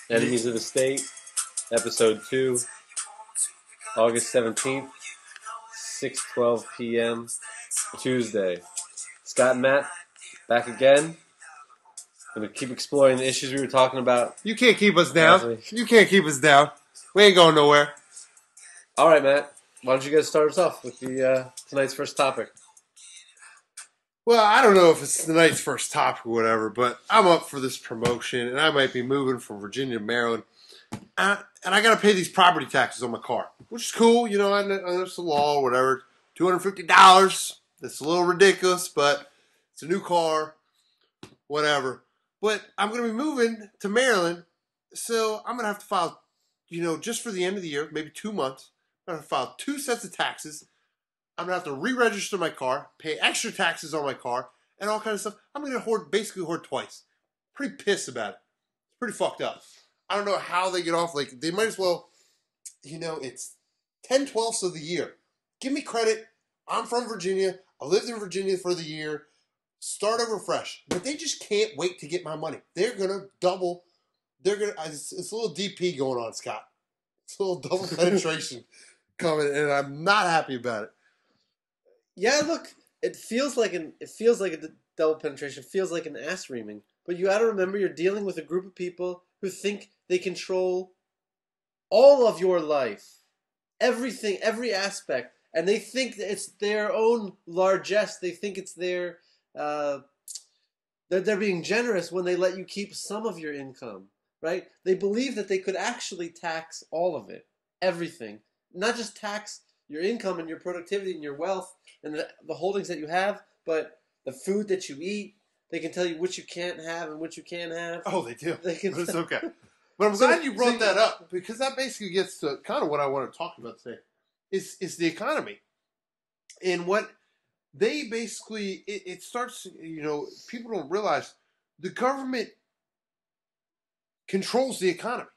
Enemies of the State, Episode 2, August 17th, 6:12 p.m., Tuesday. Scott and Matt, back again. Going to keep exploring the issues we were talking about. You can't keep us down. You can't keep us down. We ain't going nowhere. All right, Matt. Why don't you guys start us off with the tonight's first topic? Well, I don't know if it's tonight's first topic or whatever, but I'm up for this promotion, and I might be moving from Virginia to Maryland. And I got to pay these property taxes on my car, which is cool. You know, I know it's the law or whatever. $250. That's a little ridiculous, but it's a new car, whatever. But I'm going to be moving to Maryland, so I'm going to have to file, just for the end of the year, maybe 2 months. I'm going to file 2 sets of taxes. I'm going to have to re-register my car, pay extra taxes on my car, and all kinds of stuff. I'm going to basically hoard twice. Pretty pissed about it. It's pretty fucked up. I don't know how they get off. Like, they might as well, it's 10/12 of the year. Give me credit. I'm from Virginia. I lived in Virginia for the year. Start over fresh. But they just can't wait to get my money. They're going to double. It's a little DP going on, Scott. It's a little double penetration coming, and I'm not happy about it. Yeah, look, it feels like a double penetration. It feels like an ass reaming. But you got to remember, you're dealing with a group of people who think they control all of your life, everything, every aspect, and they think that it's their own largesse. They think it's their that they're being generous when they let you keep some of your income, right? They believe that they could actually tax all of it, everything, not just tax your income and your productivity and your wealth and the holdings that you have, but the food that you eat. They can tell you which you can't have and which you can have. Oh, they do. But it's okay. But I'm glad you brought that up, because that basically gets to kind of what I want to talk about today. Is the economy. And what they basically, it starts, people don't realize the government controls the economy.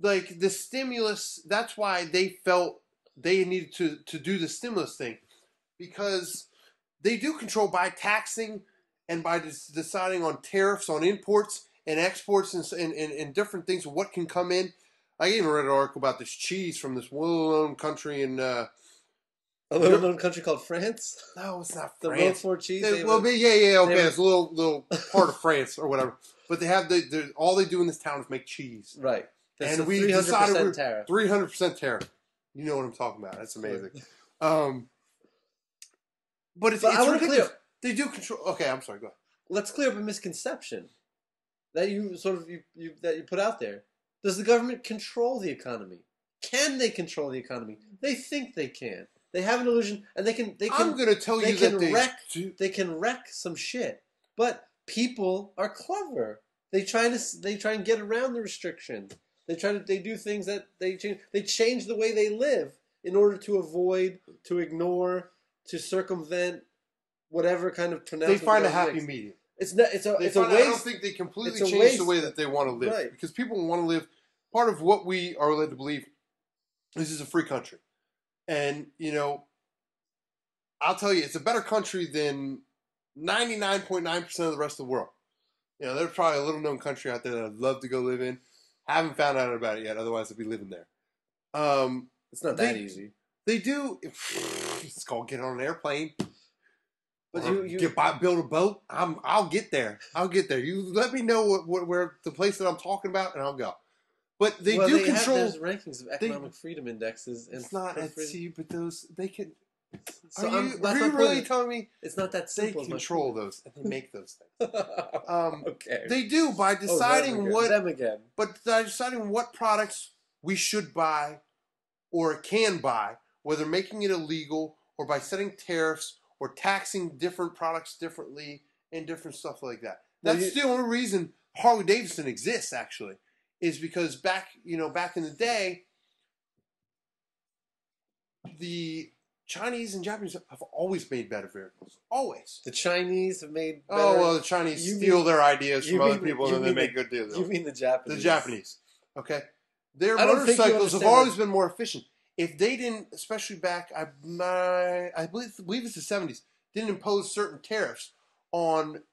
Like the stimulus, that's why they felt they needed to do the stimulus thing, because they do control by taxing and by deciding on tariffs on imports and exports and different things, what can come in. I even read an article about this cheese from this well-known country in... a little-known country called France? No, it's not the France. The Roquefort cheese? Okay, it's a little part of France or whatever. But they have all they do in this town is make cheese. Right. That's and we 300% decided tariff. 300% tariff. You know what I'm talking about. That's amazing. But it's ridiculous. They do control. Okay, I'm sorry. Go ahead. Let's clear up a misconception that you put out there. Does the government control the economy? Can they control the economy? They think they can. They have an illusion, and they can. I'm going to tell you that they can wreck some shit. But people are clever. They try and get around the restrictions. They do things that they change the way they live in order to avoid, to ignore, to circumvent whatever kind of pronouncement. They find a happy medium. It's a waste. I don't think they completely change the way that they want to live. Right. Because people want to live. Part of what we are led to believe, this is a free country. And, I'll tell you, it's a better country than 99.9% of the rest of the world. There's probably a little known country out there that I'd love to go live in. Haven't found out about it yet. Otherwise, I'd be living there. It's not that easy. They do. It's called get on an airplane. But build a boat. I'll get there. You let me know where the place that I'm talking about, and I'll go. But they control. There's rankings of economic freedom indexes. And it's not at sea, but those they can. So are you really telling me it's not that simple? They control those and they make those things. Okay. They do by deciding by deciding what products we should buy or can buy, whether making it illegal or by setting tariffs or taxing different products differently and different stuff like that. That's the only reason Harley Davidson exists, actually, is because back in the day, the Chinese and Japanese have always made better vehicles. Always. The Chinese have made better... Oh, well, the Chinese steal their ideas from other people and then they make good deals. You mean the Japanese. The Japanese. Okay. Their I don't think you motorcycles have understand always been more efficient. If they didn't, especially back, I believe it's the 70s, didn't impose certain tariffs on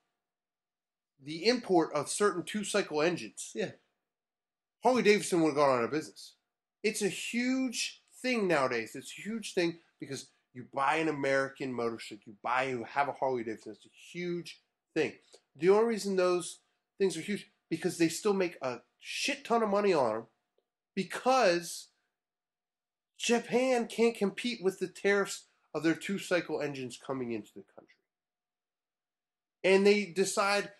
the import of certain two-cycle engines, Yeah. Harley-Davidson would have gone out of business. It's a huge thing nowadays. It's a huge thing because you buy an American motorcycle, you have a Harley-Davidson. It's a huge thing. The only reason those things are huge because they still make a shit ton of money on them because Japan can't compete with the tariffs of their two-cycle engines coming into the country. And they decide,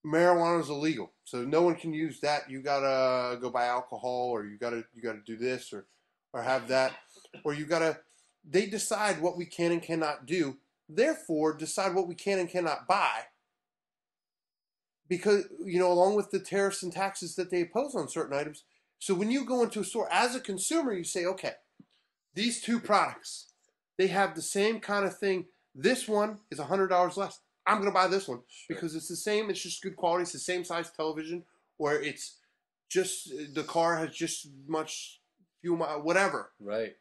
marijuana is illegal, so no one can use that. You gotta go buy alcohol, or you gotta do this, or have that, or They decide what we can and cannot do. Therefore, decide what we can and cannot buy. Because along with the tariffs and taxes that they impose on certain items. So when you go into a store as a consumer, you say, okay, these two products, they have the same kind of thing. This one is $100 less. I'm going to buy this one because it's the same. It's just good quality. It's the same size television, or it's just the car has just much fuel, whatever. Right.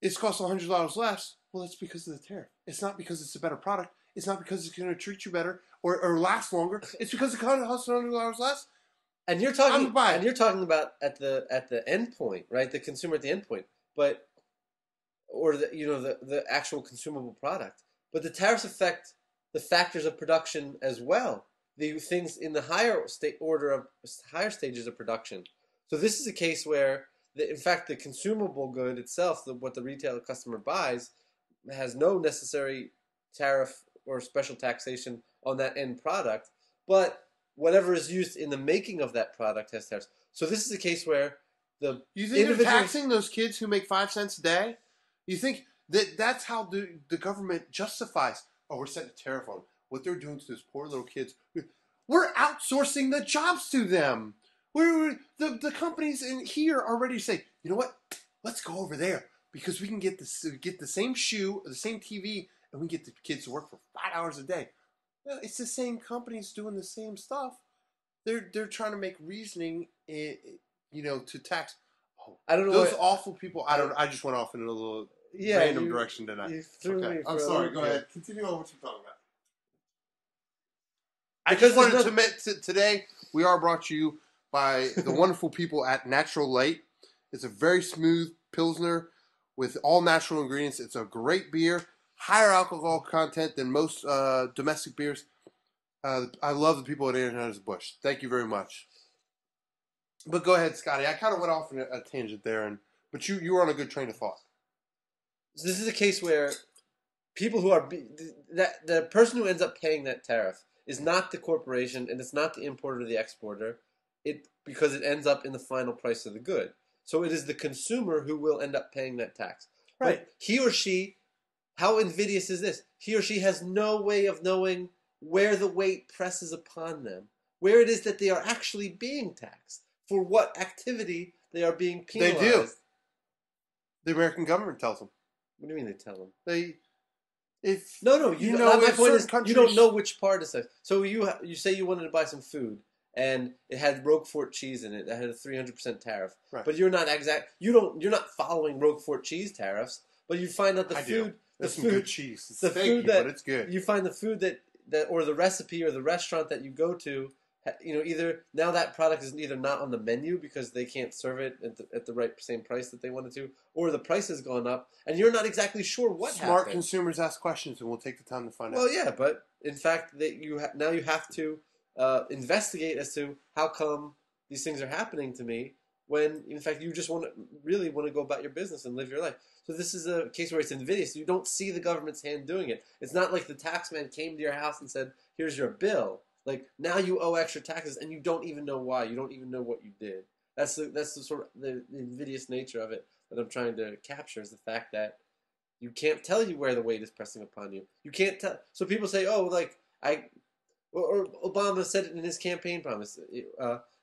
It's cost $100 less. Well, that's because of the tariff. It's not because it's a better product. It's not because it's going to treat you better or last longer. It's because it costs $100 less. And you're talking about at the end point, right? The consumer at the end point, or the actual consumable product. But the tariffs affect the factors of production as well. The things in the higher stages of production. So this is a case where, in fact, the consumable good itself, what the retail customer buys, has no necessary tariff or special taxation on that end product, but whatever is used in the making of that product has tariffs. So this is a case where you think they're taxing those kids who make 5 cents a day? You think that's how the government justifies? Oh, we're setting a tariff on them. What they're doing to those poor little kids. We're outsourcing the jobs to them. The companies in here are ready to say, you know what? Let's go over there because we can get the same shoe, the same TV, and we can get the kids to work for 5 hours a day. Well, it's the same companies doing the same stuff. They're trying to make reasoning, to tax. Oh, I don't know those awful people. I just went off in a little random direction tonight. Okay, I'm sorry. Go ahead. Continue on what you're talking about. I just wanted to admit today we are brought to you by the wonderful people at Natural Light. It's a very smooth Pilsner with all natural ingredients. It's a great beer, higher alcohol content than most domestic beers. I love the people at Anheuser-Busch. Thank you very much. But go ahead, Scotty. I kind of went off in a tangent there, but you were on a good train of thought. So this is a case where people who are the person who ends up paying that tariff is not the corporation, and it's not the importer or the exporter. Because it ends up in the final price of the good. So it is the consumer who will end up paying that tax. Right. But he or she, how invidious is this? He or she has no way of knowing where the weight presses upon them, where it is that they are actually being taxed, for what activity they are being penalized. They do. The American government tells them. What do you mean they tell them? My point is, you don't know which part it says. So you say you wanted to buy some food, and it had Roquefort cheese in it that had a 300% tariff. Right. But you're not you're not following Roquefort cheese tariffs, but you find out That's some good cheese. It's but it's good. You find the food that or the recipe or the restaurant that you go to, either now that product is either not on the menu because they can't serve it at the same price that they wanted to, or the price has gone up, and you're not exactly sure what happened. Smart consumers ask questions, and we'll take the time to find out. Well, yeah, but in fact, you have to investigate as to how come these things are happening to me when, in fact, you just really want to go about your business and live your life. So this is a case where it's invidious. You don't see the government's hand doing it. It's not like the taxman came to your house and said, here's your bill. Like, now you owe extra taxes, and you don't even know why. You don't even know what you did. That's the sort of the invidious nature of it that I'm trying to capture, is the fact that you can't tell you where the weight is pressing upon you. You can't tell. So people say, or Obama said it in his campaign promise.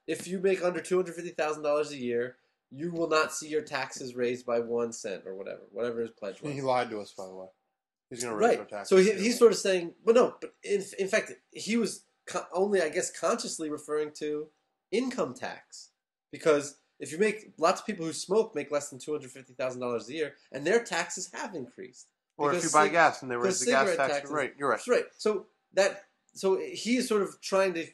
If you make under $250,000 a year, you will not see your taxes raised by 1 cent or whatever his pledge was. He lied to us, by the way. He's going to raise our Right. taxes. So he's sort of saying, but no, but in fact, he was only, I guess, consciously referring to income tax. Because if you make, lots of people who smoke make less than $250,000 a year, and their taxes have increased. Or if you buy gas and they raise the gas tax rate. You're right. That's right. So he is sort of trying to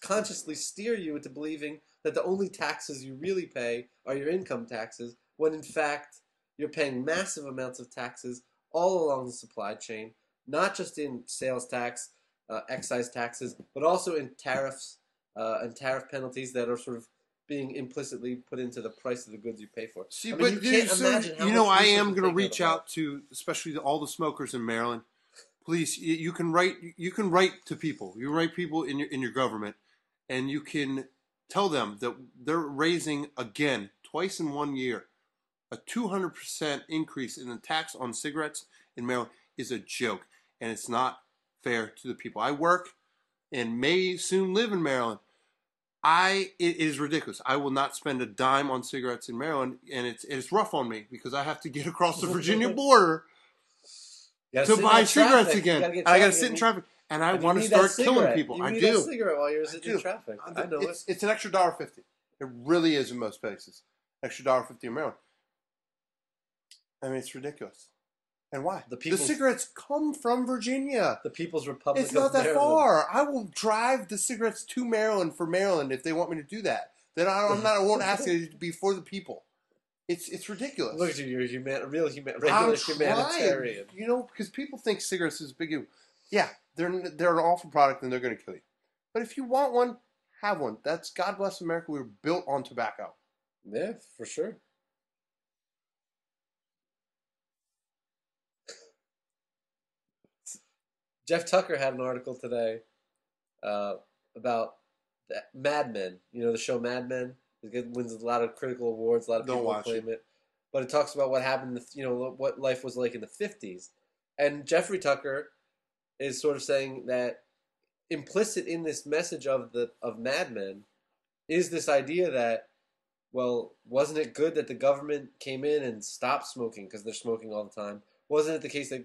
consciously steer you into believing that the only taxes you really pay are your income taxes, when in fact you're paying massive amounts of taxes all along the supply chain, not just in sales tax, excise taxes, but also in tariffs and tariff penalties that are sort of being implicitly put into the price of the goods you pay for. See, I mean, but you can't imagine how much I research am is going to taken reach about out to, especially to all the smokers in Maryland. Please, you can write to people. You write people in your government, and you can tell them that they're raising again twice in 1 year. A 200% increase in the tax on cigarettes in Maryland is a joke, and it's not fair to the people. I work and may soon live in Maryland. It is ridiculous. I will not spend a dime on cigarettes in Maryland, and it's rough on me because I have to get across the Virginia border to buy cigarettes again. I got to sit in traffic, and I want to start killing people. I do. You need a cigarette while you're sitting in traffic. I know it. It's an extra $1.50. It really is in most places. Extra $1.50 in Maryland. I mean, it's ridiculous. And why? The cigarettes come from Virginia. The People's Republic of Maryland. It's not that Maryland. far. I will drive the cigarettes to Maryland for Maryland if they want me to do that. Then I won't ask it to be for the people. It's ridiculous. Look at you, you're regular humanitarian. You know, because people think cigarettes is a big deal. Yeah, they're an awful product and they're going to kill you. But if you want one, have one. That's God bless America. We were built on tobacco. Yeah, for sure. Jeff Tucker had an article today about Mad Men. You know the show Mad Men? It wins a lot of critical awards. A lot of people claim it. But it talks about what happened, what life was like in the 50s. And Jeffrey Tucker is sort of saying that implicit in this message of Mad Men is this idea that, well, wasn't it good that the government came in and stopped smoking because they're smoking all the time? Wasn't it the case that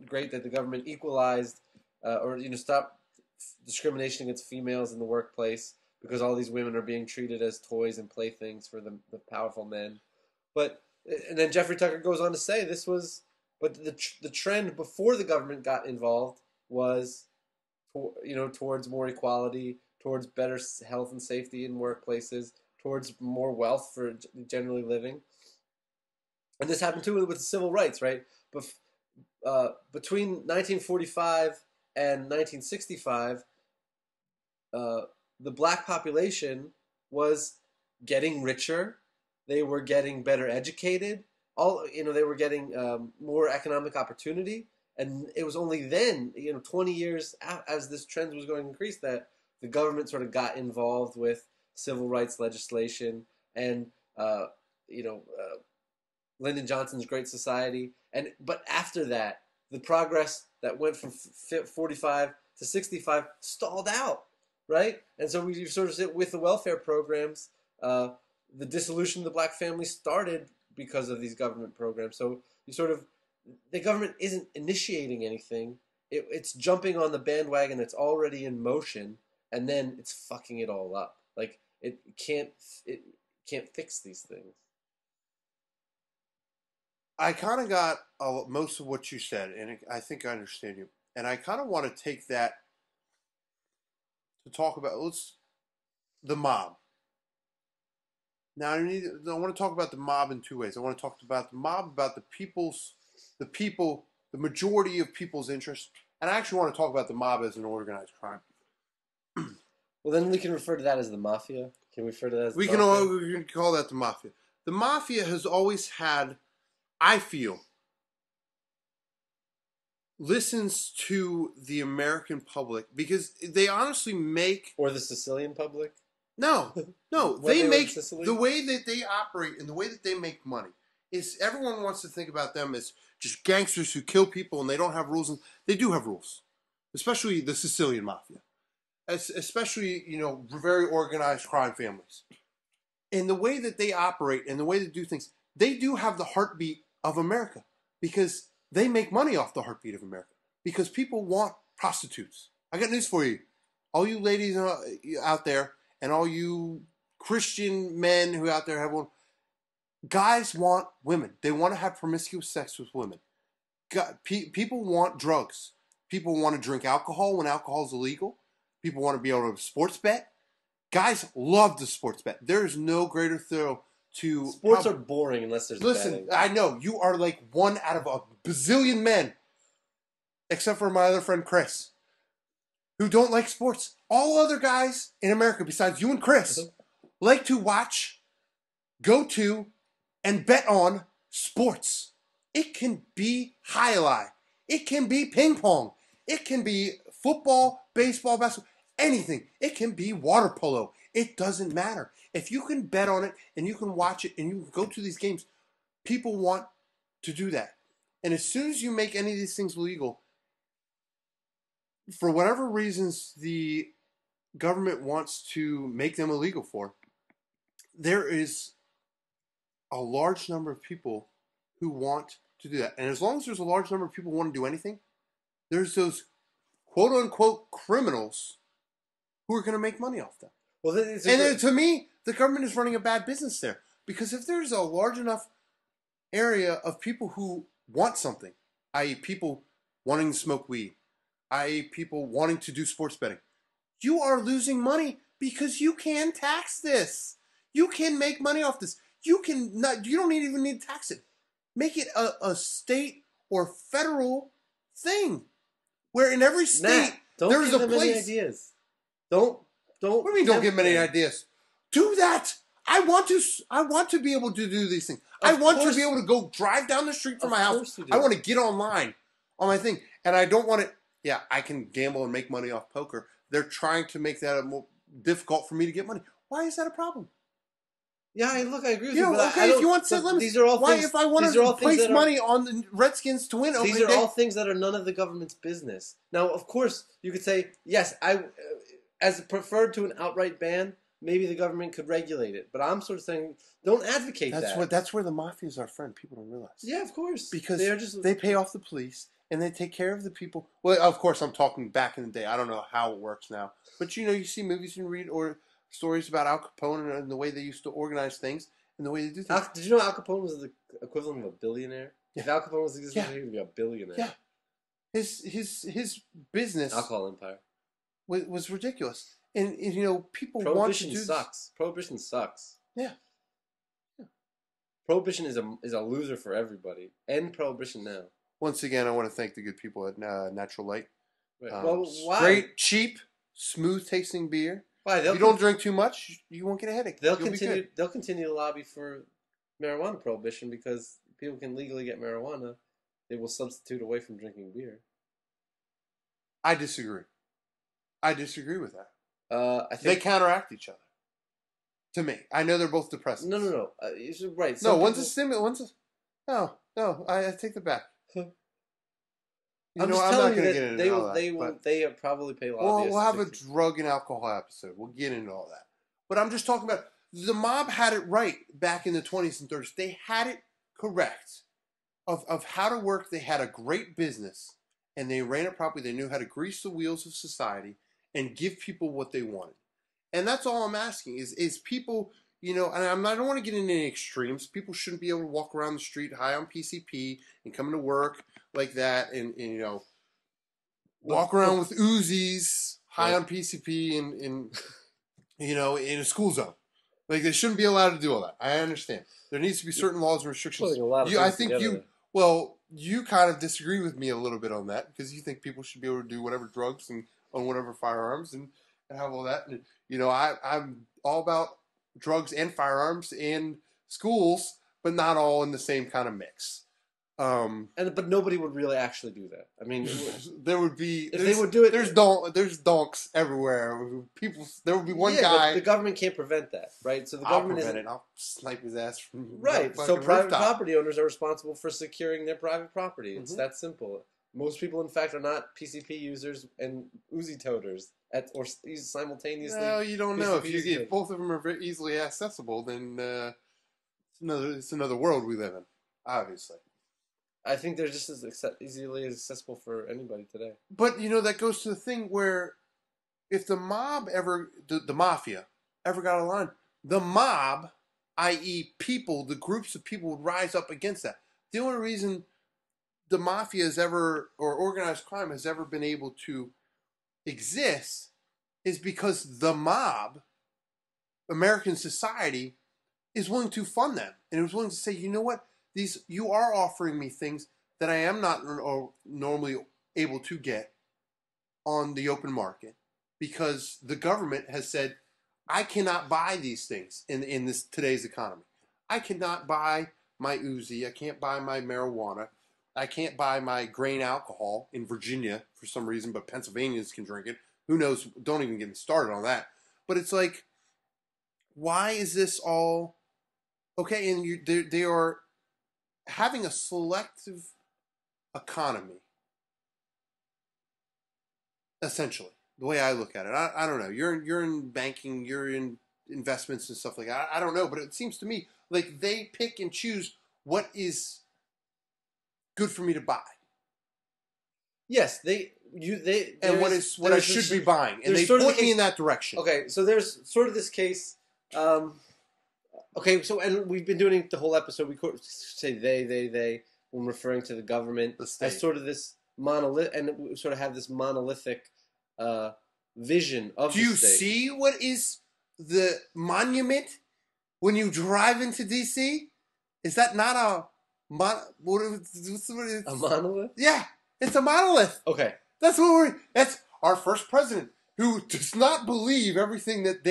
great that the government equalized or stopped discrimination against females in the workplace because all these women are being treated as toys and playthings for the powerful men? And then Jeffrey Tucker goes on to say the trend before the government got involved was, towards more equality, towards better health and safety in workplaces, towards more wealth for generally living. And this happened too with civil rights, right? Between 1945 and 1965, the black population was getting richer. They were getting better educated. They were getting more economic opportunity. And it was only then, 20 years as this trend was going to increase, that the government sort of got involved with civil rights legislation and, Lyndon Johnson's Great Society. But after that, the progress that went from 45 to 65 stalled out, right? And so we sort of sit with the welfare programs. The dissolution of the black family started because of these government programs. So the government isn't initiating anything. It's jumping on the bandwagon that's already in motion, and then it's fucking it all up. Like it can't fix these things. I kind of got most of what you said, and I think I understand you. And I kind of want to take that to talk about the mob. Now I want to talk about the mob in two ways. I want to talk about the mob, about the majority of people's interests, and I actually want to talk about the mob as an organized crime. Well, then we can refer to that as the mafia. Can we refer to that as we can call that the mafia. The mafia has always had, I feel, listens to the American public because they honestly make... Or the Sicilian public? No. They make... The way that they operate and the way that they make money is everyone wants to think about them as just gangsters who kill people and they don't have rules. And they do have rules. Especially the Sicilian mafia. Especially, very organized crime families. And the way that they operate and the way they do things, they do have the heartbeat of America because they make money off the heartbeat of America. Because people want prostitutes. I got news for you. All you ladies out there and all you Christian men who out there have one, guys want women. They want to have promiscuous sex with women. People want drugs. People want to drink alcohol when alcohol is illegal. People want to be able to sports bet. Guys love the sports bet. There is no greater thrill to... Sports are boring unless there's Listen, betting. I know. You are like one out of a bazillion men, except for my other friend Chris, who don't like sports. All other guys in America, besides you and Chris, like to watch, go to, and bet on sports. It can be highlight. It can be ping pong. It can be football, baseball, basketball, anything. It can be water polo. It doesn't matter. If you can bet on it and you can watch it and you can go to these games, people want to do that. And as soon as you make any of these things legal, for whatever reasons the government wants to make them illegal for, there is a large number of people who want to do that. And as long as there's a large number of people who want to do anything, there's those quote-unquote criminals who are going to make money off them. Well, to me, the government is running a bad business there. Because if there's a large enough area of people who want something, i.e. people wanting to smoke weed, i.e. people wanting to do sports betting, you are losing money because you can tax this. You can make money off this. You don't even need to tax it. Make it a state or federal thing. Where in every state there is a place. Any ideas. Don't. What do you mean don't give them any ideas? Do that. I want to be able to do these things. I want to be able to go drive down the street from my house. I want to get online on my thing. And I don't want it. Yeah, I can gamble and make money off poker. They're trying to make that more difficult for me to get money. Why is that a problem? Yeah, look, I agree with you. But okay, if you want to set limits, these are all why, things, if I want to place money on the Redskins to win, these are all things that are none of the government's business. Now, of course, you could say, yes, as preferred to an outright ban, maybe the government could regulate it. But I'm sort of saying, don't advocate that. That's where the mafia is our friend. People don't realize. Yeah, of course. Because they pay off the police and they take care of the people. Well, of course, I'm talking back in the day. I don't know how it works now. But, you see movies and read or stories about Al Capone and the way they used to organize things and the way they do things. Did you know Al Capone was the equivalent of a billionaire? Yeah. If Al Capone was existing, he would be a billionaire. Yeah. His business... Alcohol empire. Was ridiculous. And people want to do... Prohibition sucks. Yeah. Prohibition is a loser for everybody. End prohibition now. Once again, I want to thank the good people at Natural Light. Right. Well, why? Great, cheap, smooth-tasting beer. Why? If you don't drink too much, you won't get a headache. They'll continue to lobby for marijuana prohibition because people can legally get marijuana. They will substitute away from drinking beer. I disagree. I disagree with that. I think they counteract each other. To me, I know they're both depressing. No. Right. One's a stimulant. One's a... No. I take that back. I'm not going to get into all that. They probably pay lobbyists. We'll have a drug and alcohol episode. We'll get into all that. But I'm just talking about the mob had it right back in the 20s and 30s. They had it correct of how to work. They had a great business and they ran it properly. They knew how to grease the wheels of society and give people what they wanted. And that's all I'm asking is people, and I don't want to get into any extremes. People shouldn't be able to walk around the street high on PCP and come into work like that and walk around with Uzis high on PCP and in a school zone. Like, they shouldn't be allowed to do all that. I understand. There needs to be certain laws and restrictions. You kind of disagree with me a little bit on that because you think people should be able to do whatever drugs and own whatever firearms and have all that. And, I'm all about drugs and firearms and schools, but not all in the same kind of mix. But nobody would really actually do that. I mean, there would be if they would do it. There's donks everywhere. There would be one guy. But the government can't prevent that, right? So the government isn't. I'll snipe his ass from right. So private property owners are responsible for securing their private property. It's that simple. Most people, in fact, are not PCP users and Uzi toters or simultaneously. Well, you don't know. If PCP both of them are very easily accessible, then it's another world we live in, obviously. I think they're just as easily accessible for anybody today. But, that goes to the thing where if the mafia ever got a line, the mob, i.e. people, the groups of people would rise up against that. The only reason the mafia or organized crime has ever been able to exist is because the mob, American society, is willing to fund them. And it was willing to say, you know what? You are offering me things that I am not normally able to get on the open market because the government has said, I cannot buy these things in this today's economy. I cannot buy my Uzi. I can't buy my marijuana. I can't buy my grain alcohol in Virginia for some reason, but Pennsylvanians can drink it. Who knows? Don't even get me started on that. But it's like, why is this all okay? And they are having a selective economy, essentially. The way I look at it, I don't know. You're in banking, you're in investments and stuff like that. I don't know, but it seems to me like they pick and choose what is good for me to buy. Yes, and what I should be buying, and they point me in that direction. Okay, so there's sort of this case. Okay, so and we've been doing it the whole episode. We say they when referring to the government as sort of this monolith, and we sort of have this monolithic vision of. Do you see what is the monument when you drive into D.C.? Is that not a a monolith? Yeah, it's a monolith. Okay, that's our first president who does not believe everything that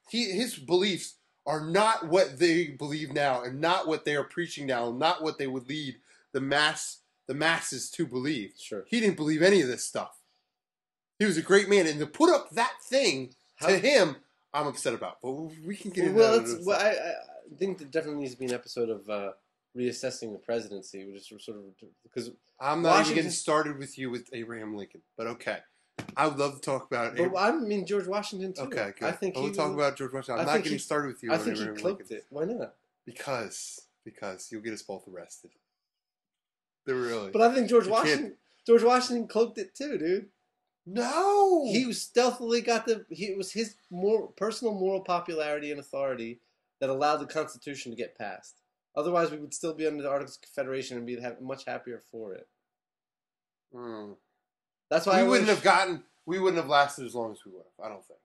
his beliefs are not what they believe now, and not what they are preaching now, and not what they would lead the masses to believe. Sure, he didn't believe any of this stuff. He was a great man, and to put up that thing to him, I'm upset about. But we can get into that. Well, I think there definitely needs to be an episode of reassessing the presidency, which is sort of because I'm not even getting started with you with Abraham Lincoln, but okay. I would love to talk about it. But I mean George Washington too. Okay, good. I think we'll talk about George Washington. I'm not getting started with you. I think he cloaked it. Why not? Because you'll get us both arrested. They're really. But I think George Washington cloaked it too, dude. No, he stealthily got it was his personal moral popularity and authority that allowed the Constitution to get passed. Otherwise, we would still be under the Articles of Confederation and be much happier for it. That's why we wouldn't have lasted as long as we would have. I don't think.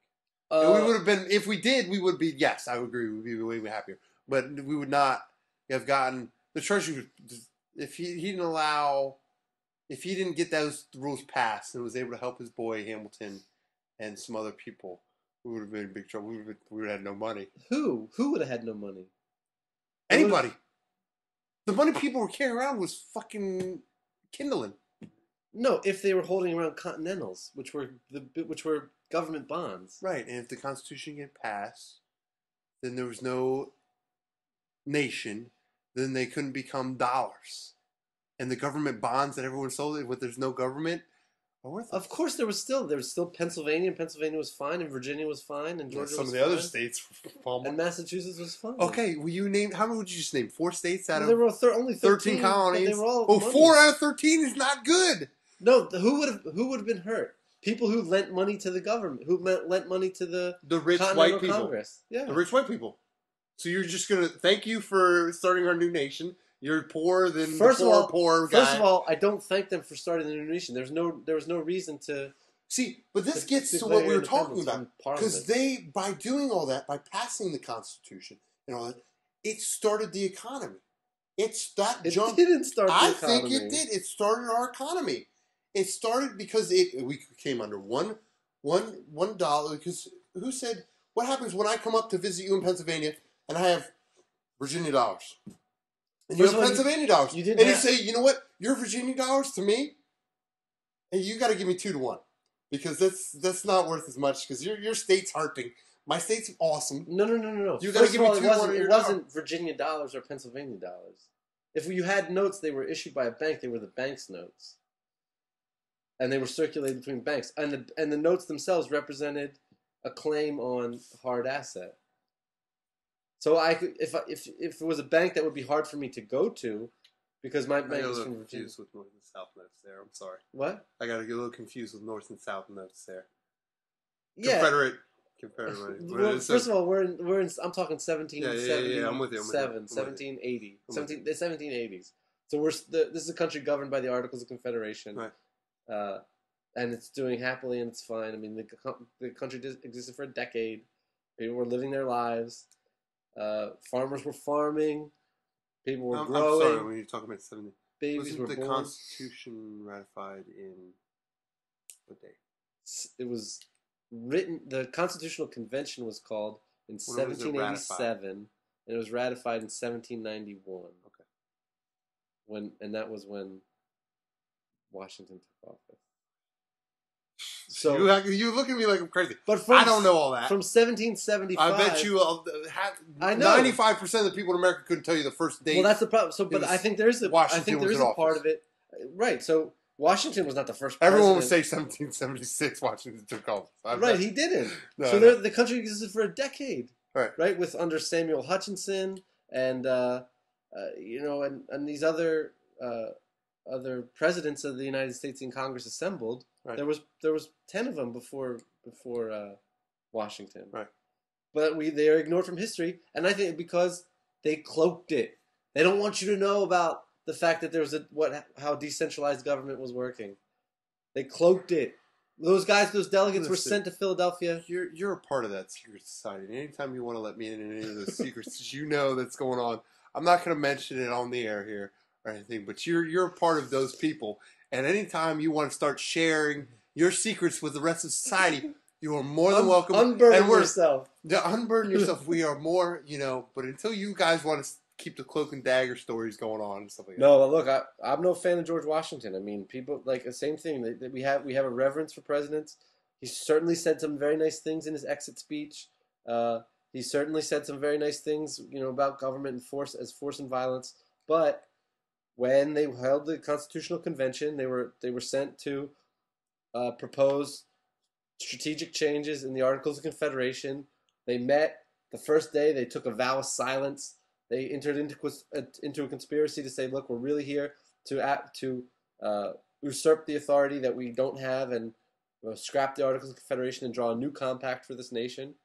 We would have been, if we did, we would be. Yes, I would agree. We would be way happier, but we would not have gotten the Treasury. If he didn't get those rules passed and was able to help his boy Hamilton and some other people, we would have been in big trouble. We would have had no money. Who would have had no money? Anybody. The money people were carrying around was fucking kindling. No, if they were holding around Continentals, which were government bonds. Right, and if the Constitution get passed, then there was no nation. Then they couldn't become dollars. And the government bonds that everyone sold, when there's no government, are worthless. Of course, there was still Pennsylvania, and Pennsylvania was fine, and Virginia was fine, and Georgia was fine. Some of the other states were fine. And Massachusetts was fine. Okay, will you name? How many would you just name? 4 states out of? There were only 13 colonies. They were all 4 out of 13 is not good. No, who would have been hurt? People who lent money to the government, who lent money to the rich white people. Congress. Yeah, the rich white people. So you're just gonna thank you for starting our new nation. You're poorer than poor guy. First of all, I don't thank them for starting the new nation. There was no reason to see. But this gets to what we were talking about, because by doing all that, by passing the Constitution and all that, it started the economy. It didn't start the economy. I think it did. It started our economy. It started because we came under $1. Because who said, what happens when I come up to visit you in Pennsylvania and I have Virginia dollars? And you have Pennsylvania dollars. You say, you know what? Your Virginia dollars to me, and you got to give me 2 to 1. Because that's not worth as much, because your state's hurting. My state's awesome. No. You got to give me 2 to 1. It wasn't Virginia dollars or Pennsylvania dollars. If you had notes, they were issued by a bank. They were the bank's notes. and they were circulated between banks, and the notes themselves represented a claim on hard asset. So I could, if it was a bank that would be hard for me to go to, because my bank is from Virginia. Confused with North and South notes there. I'm sorry. What? I got to get a little confused with North and South notes there. Yeah. Confederate money. Well, first of all, we're in. I'm talking 1770. Yeah. I'm with you. 1780. The 1780s. So this is a country governed by the Articles of Confederation, right? And it's doing happily and it's fine. I mean, the country existed for a decade. People were living their lives. Farmers were farming. People were growing. I'm sorry, when you're talking about 70. Babies were born. The Constitution ratified in what day? It was written. The Constitutional Convention was called in 1787, and it was ratified in 1791. Okay. That was when Washington took office. So you look at me like I'm crazy, but I don't know all that. From 1775, I bet you. I know 95% of the people in America couldn't tell you the first date. Well, that's the problem. So, but I think there is a part of it, right? So Washington was not the first president. Everyone would say 1776. Washington took office. Right, he didn't. The country existed for a decade. Right, with under Samuel Hutchison and and these other presidents of the United States in Congress assembled. Right. There was 10 of them before Washington. Right. But they are ignored from history, and I think because they cloaked it. They don't want you to know about the fact that there was how decentralized government was working. They cloaked it. Those delegates were sent to Philadelphia. You're a part of that secret society. And anytime you want to let me in any of those secrets that's going on, I'm not going to mention it on the air here or anything. But you're a part of those people. And anytime you want to start sharing your secrets with the rest of society, you are more than welcome. Unburden yourself. Unburden yourself. We are more, but until you guys want to keep the cloak and dagger stories going on and stuff like that. No, look, I'm no fan of George Washington. I mean, people like the same thing. We have a reverence for presidents. He certainly said some very nice things in his exit speech. He certainly said some very nice things, about government and force and violence. But when they held the Constitutional Convention, they were sent to propose strategic changes in the Articles of Confederation. They met the first day. They took a vow of silence. They entered into a conspiracy to say, "Look, we're really here to usurp the authority that we don't have, and scrap the Articles of Confederation and draw a new compact for this nation."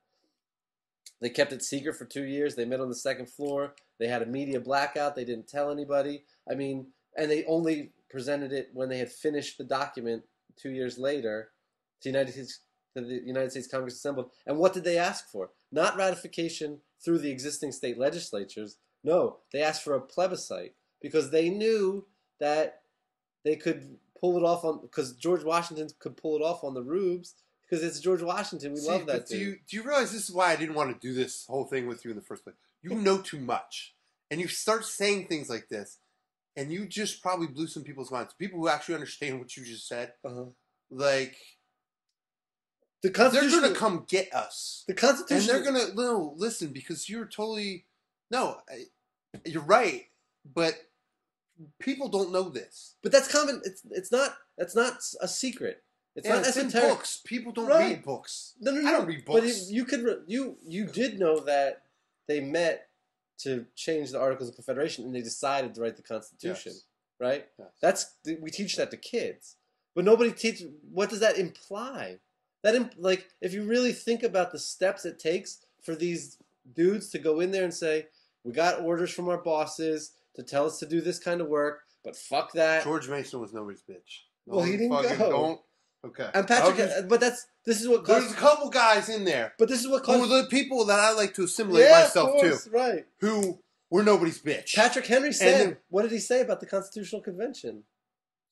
They kept it secret for 2 years. They met on the second floor. They had a media blackout. They didn't tell anybody. I mean, and they only presented it when they had finished the document 2 years later to the United States Congress assembled. And what did they ask for? Not ratification through the existing state legislatures. No, they asked for a plebiscite because they knew that they could pull it off because George Washington could pull it off on the rubes. Because it's George Washington. We love that dude. Do you realize this is why I didn't want to do this whole thing with you in the first place? You know too much. And you start saying things like this, and you just probably blew some people's minds. People who actually understand what you just said. Like, they're going to come get us. The Constitution. And they're going to, listen, because you're totally, you're right, but people don't know this. But that's common. That's not a secret. It's not in esoteric. Books. People don't read books. No. I don't read books. But you did know that they met to change the Articles of Confederation, and they decided to write the Constitution, right? Yes. We teach that to kids, but nobody teaches. What does that imply? If you really think about the steps it takes for these dudes to go in there and say, "We got orders from our bosses to tell us to do this kind of work, but fuck that." George Mason was nobody's bitch. Well, he didn't go. Okay. And Patrick, but this is what caused... There's a couple guys in there. But this is what caused... Who are the people that I like to assimilate myself of course, to. Right. Who were nobody's bitch. Patrick Henry said... what did he say about the Constitutional Convention?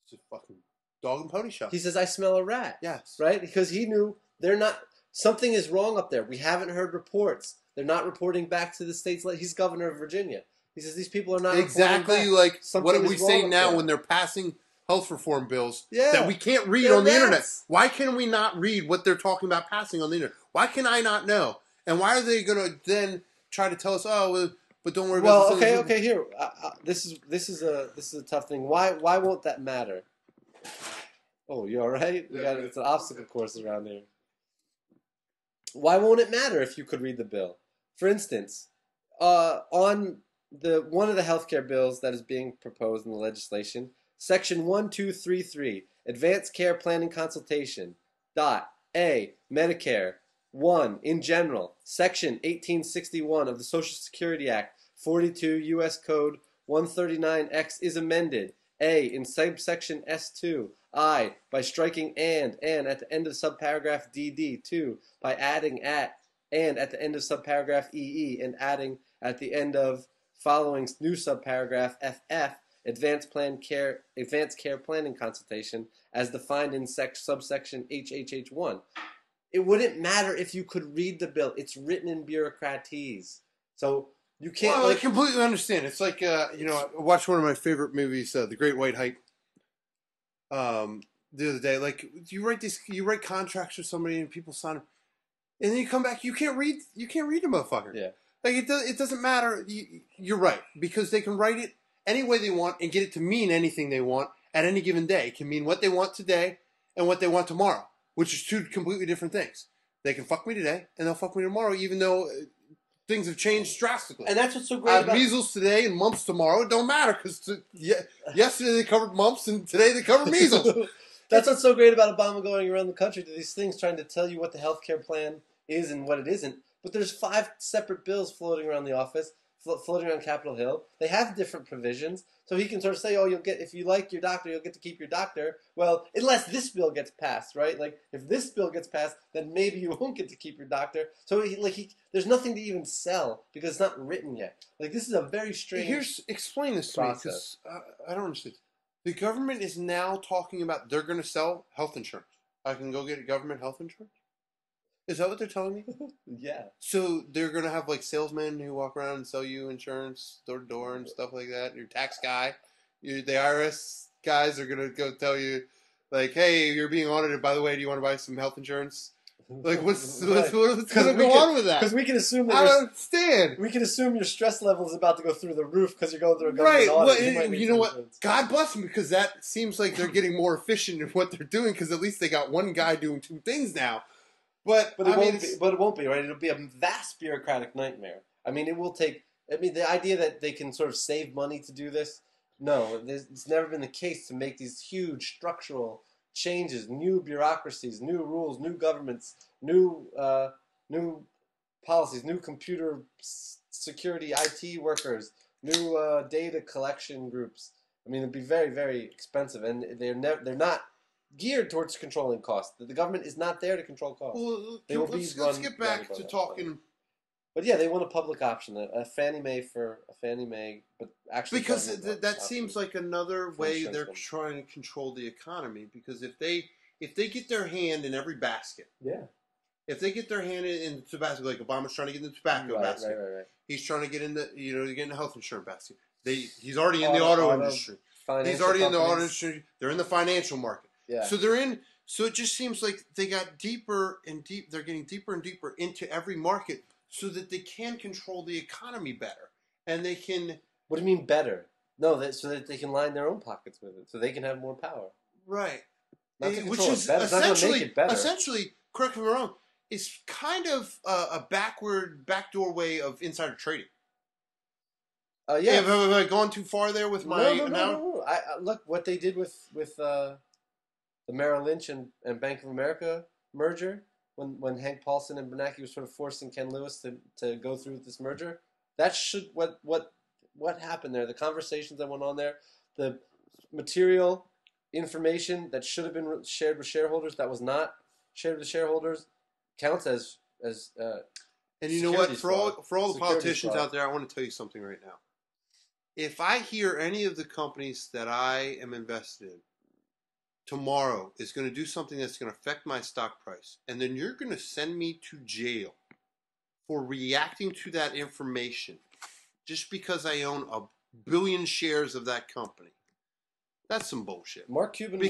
It's a fucking dog and pony show. He says, "I smell a rat." Yes. Right? Because he knew they're not... Something is wrong up there. We haven't heard reports. They're not reporting back to the states. He's governor of Virginia. He says these people are not exactly like what we say now when they're passing health reform bills that we can't read on the internet. Why can we not read what they're talking about passing on the internet? Why can I not know? And why are they going to then try to tell us, but don't worry about this? Okay, here. This is a tough thing. Why won't that matter? Oh, you all right? Yeah, good. It's an obstacle course around here. Why won't it matter if you could read the bill? For instance, on the one of the healthcare bills that is being proposed in the legislation, Section 1233, Advanced Care Planning Consultation. A. Medicare. 1. In general, Section 1861 of the Social Security Act, 42 U.S. Code 139X is amended. A. In subsection S2. I. By striking and at the end of subparagraph DD. 2. By adding at and at the end of subparagraph EE and adding at the end of following new subparagraph FF, advanced care planning consultation as defined in subsection HHH1. It wouldn't matter if you could read the bill. It's written in bureaucratese. So you can't. Well, I completely understand. It's like I watched one of my favorite movies, The Great White Hype, the other day. Like you write contracts with somebody and people sign them, and then you come back. You can't read the motherfucker. Yeah. Like it doesn't matter. You're right, because they can write it any way they want and get it to mean anything they want at any given day. It can mean what they want today and what they want tomorrow, which is two completely different things. They can fuck me today and they'll fuck me tomorrow, even though things have changed drastically. And that's what's so great I have measles today and mumps tomorrow. It don't matter, because yesterday they covered mumps and today they covered measles. That's what's so great about Obama going around the country to these things, trying to tell you what the healthcare plan is and what it isn't. But there's 5 separate bills floating around the office, floating around Capitol Hill. They have different provisions, so he can sort of say, "Oh, if you like your doctor, you'll get to keep your doctor." Well, unless this bill gets passed, right? Like if this bill gets passed, then maybe you won't get to keep your doctor. So there's nothing to even sell because it's not written yet. Like this is a very strange. Explain this to me, because I don't understand. The government is now talking about they're going to sell health insurance. I can go get government health insurance? Is that what they're telling me? Yeah. So they're going to have like salesmen who walk around and sell you insurance door to door and stuff like that. Your tax guy, the IRS guys are going to go tell you, like, "Hey, you're being audited. By the way, do you want to buy some health insurance?" Like, what's going to go on with that? Because we can assume that I don't understand. We can assume your stress level is about to go through the roof because you're going through a government audit. Well, you know what? God bless them, because that seems like they're getting more efficient in what they're doing, because at least they got one guy doing 2 things now. But it won't be, right? It'll be a vast bureaucratic nightmare. I mean, it will take. I mean, the idea that they can sort of save money to do this, no, it's never been the case to make these huge structural changes, new bureaucracies, new rules, new governments, new policies, new computer security IT workers, new data collection groups. I mean, it'd be very, very expensive, and they're not geared towards controlling costs. The government is not there to control costs. Well, let's get back to talking. But yeah, they want a public option, a Fannie Mae but actually because that seems like another way they're trying to control the economy. Because if they get their hand in every basket, if they get their hand in the tobacco, like Obama's trying to get in the tobacco basket, right. He's trying to get in the health insurance basket. He's already in the auto industry. He's already in the auto industry. They're in the financial market. Yeah. So they're in. So it just seems like they got deeper and deep. They're getting deeper and deeper into every market, so that they can control the economy better, and they can. What do you mean better? No, so that they can line their own pockets with it, so they can have more power. Right. Which is essentially, correct me if I'm wrong, is kind of a backdoor way of insider trading. Yeah. Have I gone too far there with my? No. Look what they did with the Merrill Lynch and Bank of America merger, when Hank Paulson and Bernanke was sort of forcing Ken Lewis to go through with this merger. That should what happened there. The conversations that went on there, the material information that should have been shared with shareholders that was not shared with shareholders counts as. And you know what? For all the politicians out there, I want to tell you something right now. If I hear any of the companies that I am invested in tomorrow is going to do something that's going to affect my stock price, and then you're going to send me to jail for reacting to that information just because I own 1 billion shares of that company, that's some bullshit. Mark Cuban, he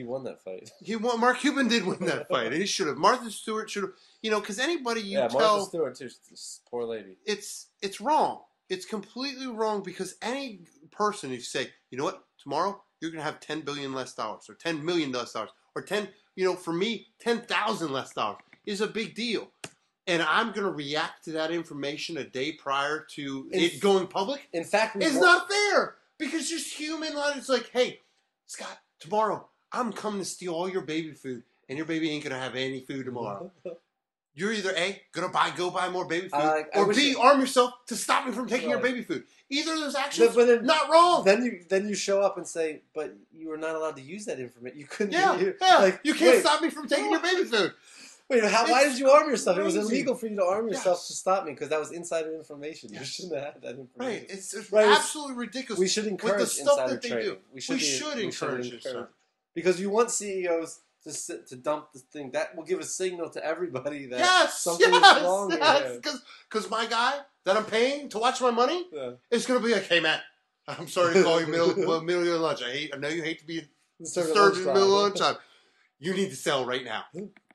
won that fight. Mark Cuban did win that fight. He should have. Martha Stewart should have. Because anybody Martha Stewart too, this poor lady. It's wrong. It's completely wrong, because any person, if you say, you know what, tomorrow you're going to have $10 billion less dollars or $10 million less dollars or for me, $10,000 less dollars is a big deal. And I'm going to react to that information a day prior to it going public. In fact, it's not fair because just human life. It's like, hey, Scott, tomorrow I'm coming to steal all your baby food, and your baby ain't going to have any food tomorrow. You're either A, go buy more baby food, or B, arm yourself to stop me from taking your baby food. Either of those actions, not wrong. Then you show up and say, but you were not allowed to use that information. You couldn't. You can't stop me from taking your baby food. Wait, why did you arm yourself? It was illegal for you to arm yourself to stop me because that was insider information. You shouldn't have had that information. Right. It's absolutely ridiculous. We should encourage with the stuff insider that they trading. do. We should encourage it, sir. Because you want CEOs to dump this thing. That will give a signal to everybody that something is wrong here. Because my guy that I'm paying to watch my money is going to be like, hey, Matt, I'm sorry to call you middle of your lunch. I know you hate to be disturbed in the middle of lunchtime. You need to sell right now.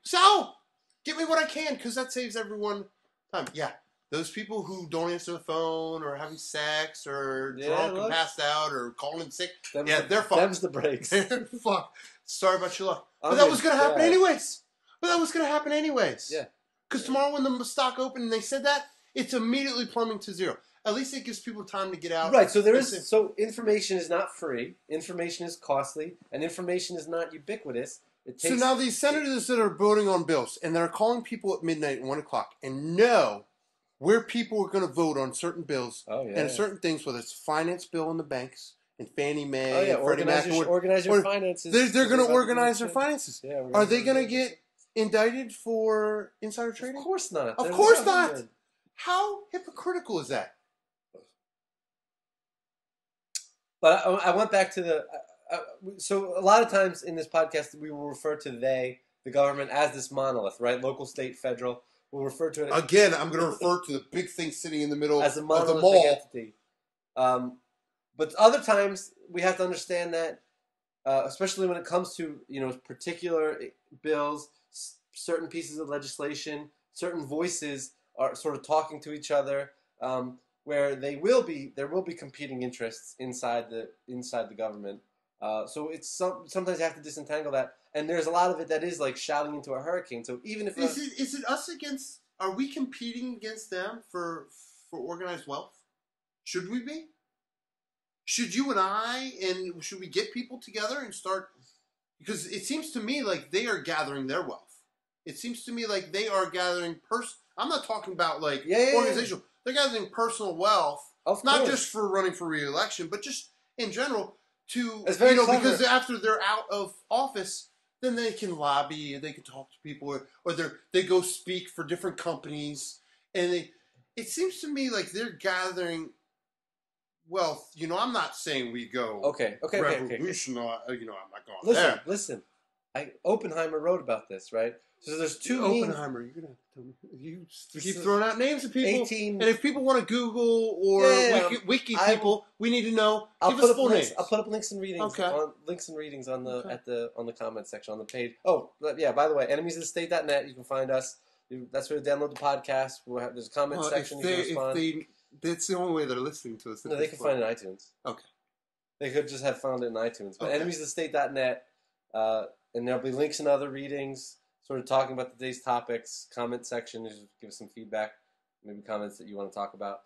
Sell! Get me what I can, because that saves everyone time. Yeah, those people who don't answer the phone or having sex or drunk and passed out or calling sick, they're fucked. Them's the breaks. They're fucked. Sorry about your luck. But that was going to happen anyways. Yeah. Because tomorrow when the stock opened and they said that, it's immediately plumbing to zero. At least it gives people time to get out. Right, so so information is not free, information is costly, and information is not ubiquitous. So now these senators that are voting on bills and they're calling people at midnight and 1 o'clock and know where people are going to vote on certain bills and certain things, whether it's a finance bill in the banks and Fannie Mae and Freddie Mac. Organize your finances. They're going to organize their finances. Are they going to get indicted for insider trading? Of course not. Of course not. How hypocritical is that? But I went back to the... so a lot of times in this podcast, we will refer to the government, as this monolith, right? Local, state, federal. We'll refer to it... Again, I'm going to refer to the big thing sitting in the middle as a of the monolithic mall. Entity. But other times, we have to understand that, especially when it comes to particular bills, certain pieces of legislation, certain voices are sort of talking to each other, where there will be competing interests inside the government. So it's sometimes you have to disentangle that, and there's a lot of it that is like shouting into a hurricane. So even if is it us against? Are we competing against them for organized wealth? Should we be? Should you and I should we get people together and start? Because it seems to me like they are gathering their wealth. It seems to me like they are gathering I'm not talking about like organizational. They're gathering personal wealth, not just for running for re-election, but just in general. Because after they're out of office, then they can lobby, they can talk to people, or they go speak for different companies, and it seems to me like they're gathering wealth. I'm not saying we go revolutionary. I'm not going there. Listen. Oppenheimer wrote about this, right? So there's two. Oppenheimer, you're gonna have to tell me. You keep throwing out names of people, 18, and if people want to Google or wiki people, we need to know. Give us full names. I'll put up links and readings. Links and readings on the comment section on the page. Oh, yeah. By the way, enemiesofthestate.net. You can find us. That's where you download the podcast. There's a comment section. You can respond. That's the only way they're listening to us. No, they can find it in iTunes. Okay. They could just have found it in iTunes. But enemiesofthestate.net. And there'll be links and other readings, sort of talking about today's topics. Comment section, just give us some feedback, maybe comments that you want to talk about.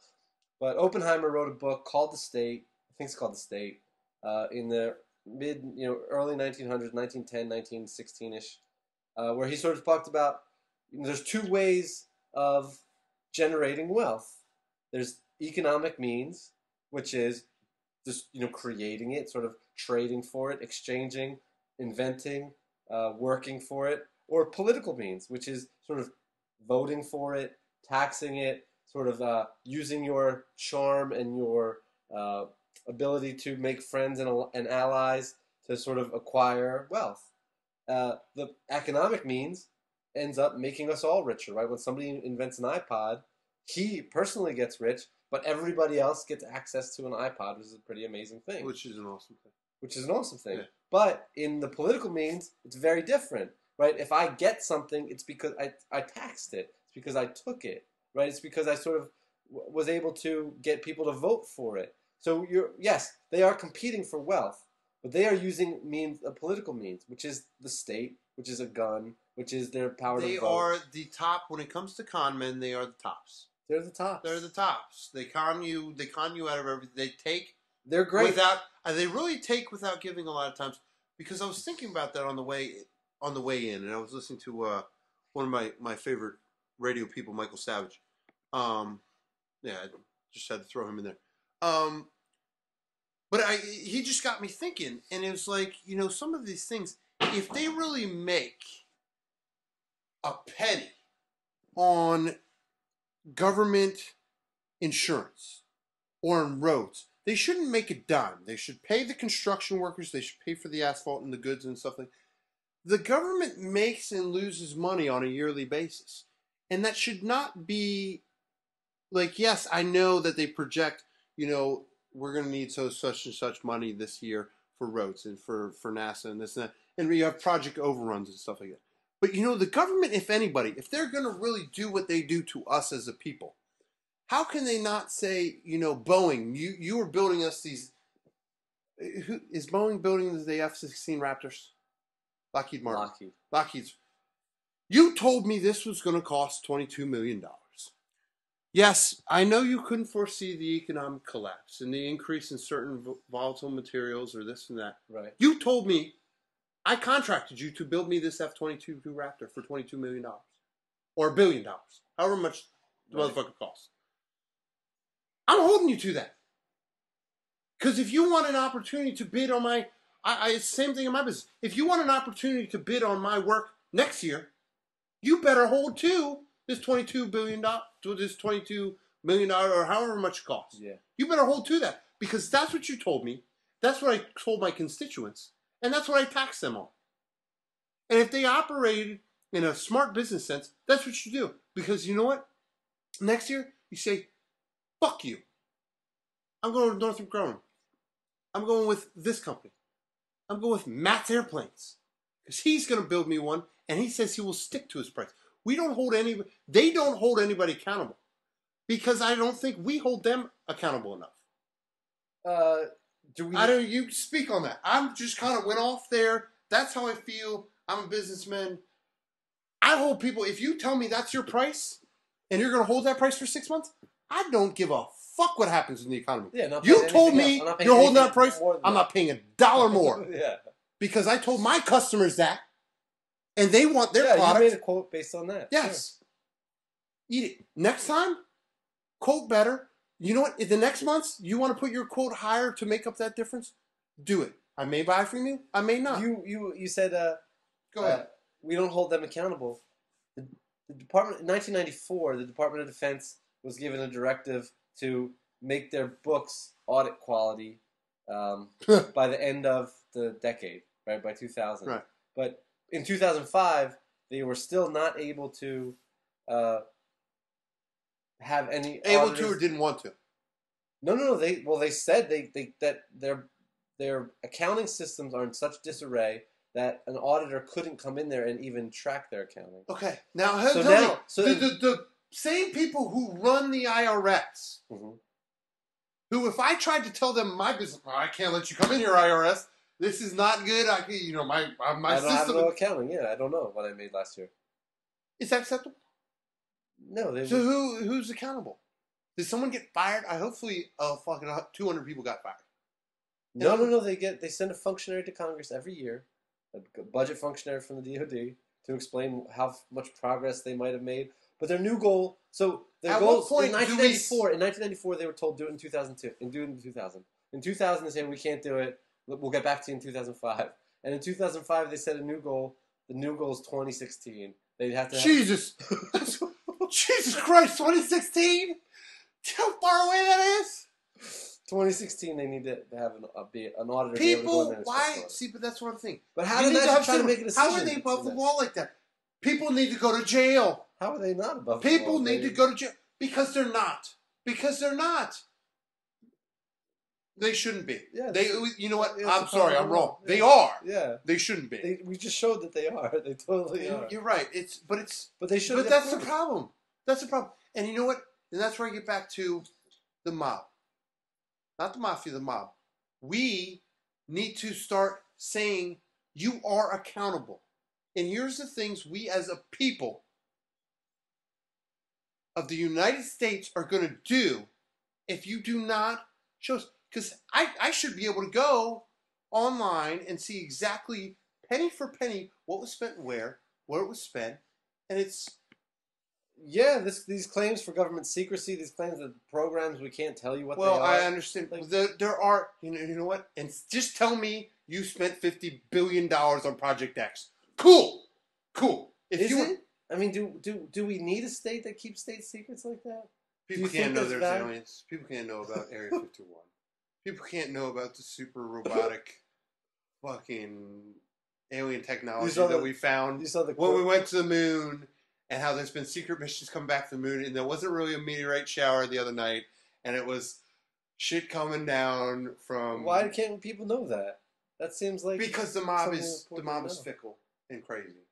But Oppenheimer wrote a book called The State. I think it's called The State. In the early 1900s, 1910, 1916-ish, where he sort of talked about there's two ways of generating wealth. There's economic means, which is just creating it, sort of trading for it, exchanging, inventing, working for it, or political means, which is sort of voting for it, taxing it, sort of using your charm and your ability to make friends and allies to sort of acquire wealth. The economic means ends up making us all richer, right? When somebody invents an iPod, he personally gets rich, but everybody else gets access to an iPod, which is a pretty amazing thing. Which is an awesome thing. Yeah. But in the political means, it's very different, right? If I get something, it's because I taxed it. It's because I took it, right? It's because I sort of was able to get people to vote for it. So yes, they are competing for wealth, But they are using political means, which is the state, which is a gun, which is their power to vote. They are the top when it comes to con men. They are the tops. They're the tops. They're the tops. They con you. They con you out of everything. They take. They're great. They really take without giving a lot of times. Because I was thinking about that on the way in, and I was listening to one of my favorite radio people, Michael Savage. I just had to throw him in there. But he just got me thinking, and it was like, some of these things, if they really make a penny on government insurance or on roads, they shouldn't make a dime. They should pay the construction workers. They should pay for the asphalt and the goods and stuff like that. The government makes and loses money on a yearly basis. And that should not be like, yes, I know that they project, we're going to need such and such money this year for roads and for NASA and this and that. And we have project overruns and stuff like that. But, the government, if anybody, if they're going to really do what they do to us as a people, how can they not say, Boeing, you were building us these... Is Boeing building the F-16 Raptors? Lockheed Martin. Lockheed's. You told me this was going to cost $22 million. Yes, I know you couldn't foresee the economic collapse and the increase in certain volatile materials or this and that. Right. You told me, I contracted you to build me this F-22 Raptor for $22 million. Or $1 billion. However much the motherfucker costs. I'm holding you to that. Because if you want an opportunity to bid on my... same thing in my business. If you want an opportunity to bid on my work next year, you better hold to this $22 billion, to this $22 million, or however much it costs. Yeah. You better hold to that. Because that's what you told me. That's what I told my constituents. And that's what I taxed them on. And if they operated in a smart business sense, that's what you do. Because you know what? Next year, you say, fuck you. I'm going with Northrop Grumman. I'm going with this company. I'm going with Matt's Airplanes. Because he's going to build me one, and he says he will stick to his price. They don't hold anybody accountable. Because I don't think we hold them accountable enough. You speak on that. I'm just kind of went off there. That's how I feel. I'm a businessman. I hold people, if you tell me that's your price, and you're going to hold that price for 6 months, I don't give a fuck what happens in the economy. Yeah, you told me you're holding that price, I'm not paying $1 more. Yeah. Because I told my customers that, and they want their product. You made a quote based on that. Yes. Sure. Eat it. Next time, quote better. You know what? In the next months, you want to put your quote higher to make up that difference? Do it. I may buy from you. I may not. You said, go ahead. We don't hold them accountable. The Department, in 1994, the Department of Defense was given a directive to make their books audit quality by the end of the decade, right? By 2000. Right. But in 2005, they were still not able to have any able auditors. to or didn't want to. No. They said that their accounting systems are in such disarray that an auditor couldn't come in there and even track their accounting. Okay. Now, So the same people who run the IRS, mm-hmm. who if I tried to tell them my business, I can't let you come in here, IRS. This is not good. my I don't have system. no accounting. Yeah, I don't know what I made last year. Is that acceptable? No. So who's accountable? Did someone get fired? Hopefully, fucking 200 people got fired. No. They send a functionary to Congress every year, a budget functionary from the DoD, to explain how much progress they might have made. But their new goal. So their goal in 1994. In 1994, they were told do it in 2002 and do it in 2000. In 2000, they said we can't do it. We'll get back to you in 2005. And in 2005, they set a new goal. The new goal is 2016. They have to. Jesus Christ, 2016. How far away that is? 2016, they need to have an auditor. People, why? See, but that's what I'm thinking. But how did they try to make a decision? How are they above the wall like that? People need to go to jail. How are they not above the wall? People need to go to jail. Because they're not. They shouldn't be. Yeah, you know what? I'm sorry, I'm wrong. Yeah. They are. Yeah. They shouldn't be. We just showed that they are. They totally are. You're right. But they should. But that's the problem. That's the problem. And you know what? And that's where I get back to the mob. Not the mafia, the mob. We need to start saying you are accountable. And here's the things we as a people of the United States are going to do if you do not show us. Because I should be able to go online and see exactly penny for penny what was spent where it was spent. And it's... Yeah, these claims for government secrecy, these claims that programs we can't tell you what they are. Well, I understand. Like, there are, you know what? And just tell me you spent $50 billion on Project X. Cool. Is it? I mean, do we need a state that keeps state secrets like that? People can't know there's aliens. People can't know about Area 51. People can't know about the super robotic fucking alien technology that we found when we went to the moon, and how there's been secret missions come back to the moon, and there wasn't really a meteorite shower the other night, and it was shit coming down from... Why can't people know that? That seems like... Because the mob is fickle and crazy.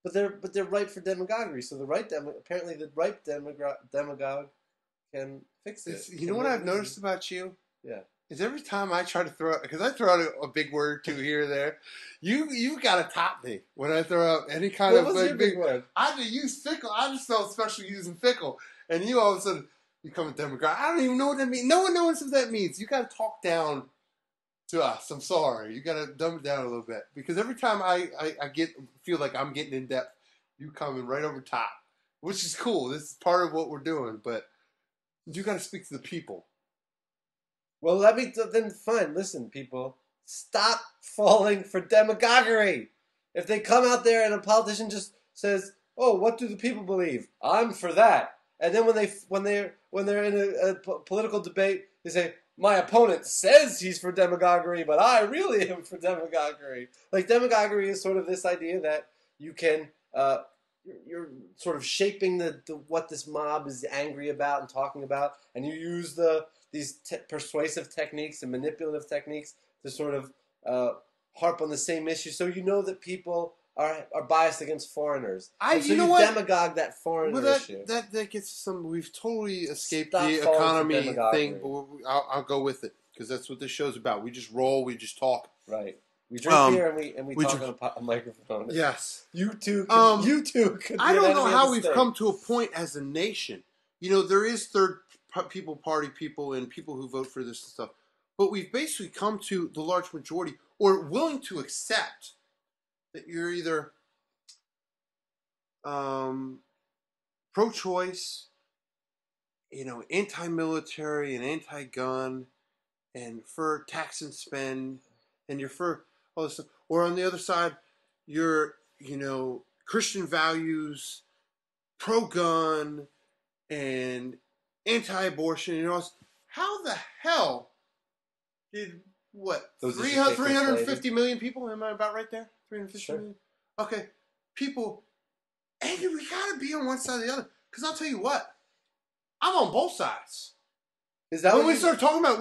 But they're ripe for demagoguery. So apparently the ripe demagogue can fix it. You know what I've noticed about you? Yeah. Is every time I try to throw out, because I throw out a big word or two here or there, you got to top me when I throw out any kind of big word. I just use fickle. I just felt special using fickle, and you all of a sudden you come with demagogue. I don't even know what that means. No one knows what that means. You got to talk down to us. I'm sorry. You got to dumb it down a little bit, because every time I feel like I'm getting in depth, you coming right over top, which is cool. This is part of what we're doing, but you got to speak to the people. Well, then fine. Listen, people, stop falling for demagoguery. If they come out there and a politician just says, "Oh, what do the people believe? I'm for that," and then when they're in a political debate, they say, "My opponent says he's for demagoguery, but I really am for demagoguery." Like, demagoguery is sort of this idea that you can you're sort of shaping what this mob is angry about and talking about, and you use these persuasive techniques and manipulative techniques to sort of harp on the same issue, so you know that people are biased against foreigners. So you demagogue that foreigner issue. That gets some. We've totally escaped the economy thing, but I'll go with it, because that's what this show's about. We just roll. We just talk. Right. We drink beer and we talk on a microphone. Yes. You two. I don't know how we've come to a point as a nation. You know, there is third party people and people who vote for this and stuff, but we've basically come to the large majority, or willing to accept, that you're either pro-choice, anti-military and anti-gun, and for tax and spend, and you're for all this stuff, or on the other side, you're Christian values, pro-gun, and anti-abortion, how the hell did 350 million people? Am I about right there? 350 million? Okay, people, and we gotta be on one side or the other. Because I'll tell you what, I'm on both sides. Is that when we start talking about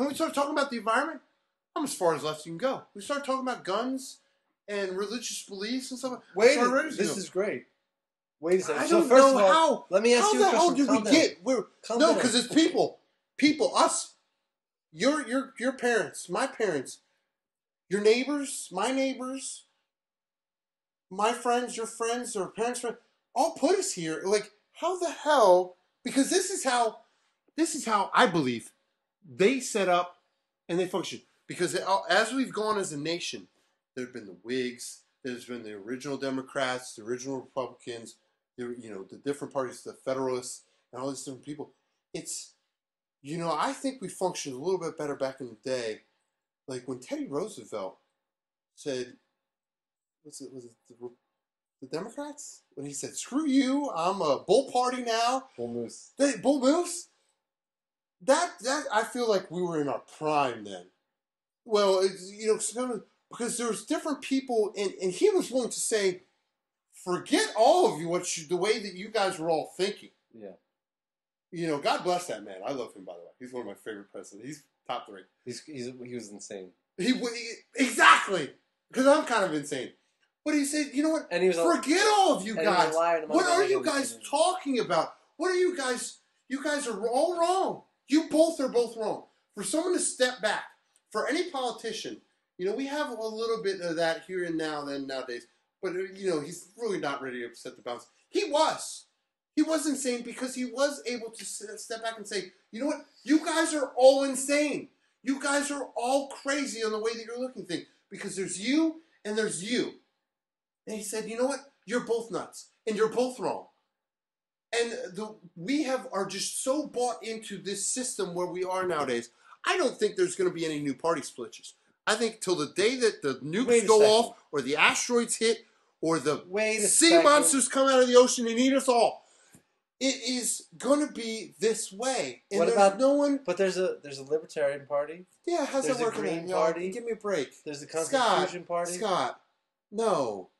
the environment? I'm as far as left as you can go. We start talking about guns and religious beliefs and stuff. This is great. Wait a second. I don't know how. Let me ask you a question. How the hell did we get? No, because it's people, us, your parents, my parents, your neighbors, my friends, your friends, or parents' friends, all put us here. Like, how the hell? Because this is how I believe they set up and they function. Because as we've gone as a nation, there have been the Whigs, there's been the original Democrats, the original Republicans, the different parties, the Federalists, and all these different people. It's, I think we functioned a little bit better back in the day. Like when Teddy Roosevelt said, was it the Democrats? When he said, "Screw you, I'm a bull party now." Bull moose. Bull moose? That I feel like we were in our prime then. Well, because there's different people, and he was willing to say, forget all of you, the way that you guys were all thinking. Yeah. God bless that man. I love him, by the way. He's one of my favorite presidents. He's top 3. He was insane. Exactly. Because I'm kind of insane. But he said, you know what? And he was forget all of you guys. What are you guys talking about? What are you guys? You guys are all wrong. You both are both wrong. For someone to step back for any politician, you know, we have a little bit of that here and now then nowadays. But, you know, he's really not ready to upset the balance. He was. He was insane because he was able to step back and say, you know what? You guys are all insane. You guys are all crazy on the way that you're looking at things. Because there's you and there's you. And he said, you know what? You're both nuts. And you're both wrong. And we are just so bought into this system where we are nowadays. I don't think there's going to be any new party splitches. I think till the day that the nukes go off, or the asteroids hit, or the sea monsters come out of the ocean and eat us all, it is going to be this way. And what about no one? But there's a Libertarian Party. Yeah, how's that working? There's a Green Party. Give me a break. There's the Confederation Party. Scott, no,